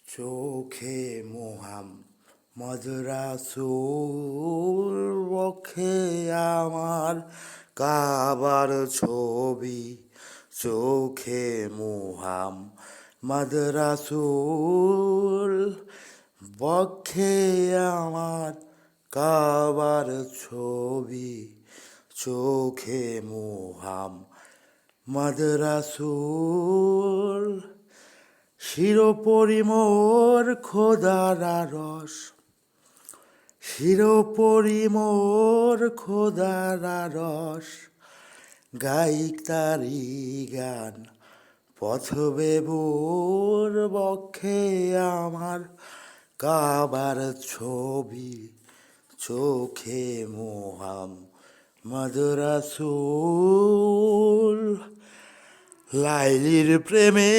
চোখে মোহাম্মদ রাসূল, বক্ষে আমার কাবার ছবি। চোখে মোহাম্মদ রাসূল, বক্ষে আমার কাবার ছবি। চোখে মোহাম্মদ রাসূল, শিরোপরি মোর খোদার আরশ, শিরোপরি মোর খোদার আরশ। গায়িক তারি গান পথবেবুর, বক্ষে আমার কাবার ছবি। চোখে মোহাম্মদ রাসূল, লাইলির প্রেমে